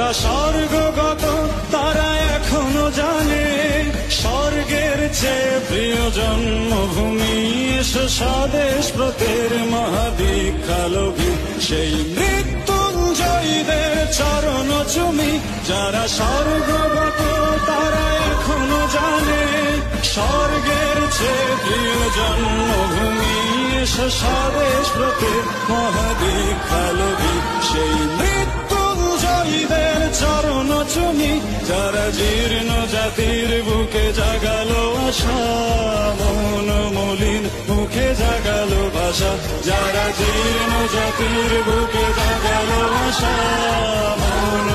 যারা স্বর্গগত তারা এখনো জানে স্বর্গের চেয়ে প্রিয় জন্মভূমি। এসো স্বদেশ ব্রতের মহাদীক্ষালোভী সেই মৃত্যুঞ্জয়ীদের চরণ চুমি। যারা স্বর্গগত তারা এখনো জানে স্বর্গের চেয়ে প্রিয় জন্মভূমি। এসো স্বদেশ ব্রতের মহাদীক্ষালোভী সেই মৃত্যুঞ্জয়ীদের চরণ চুমি। যারা জীর্ণ জাতির বুকে জাগালো আশা মন মলিন মুখে জাগালো ভাষা। যারা জীর্ণ জাতির বুকে জাগালো আশা মন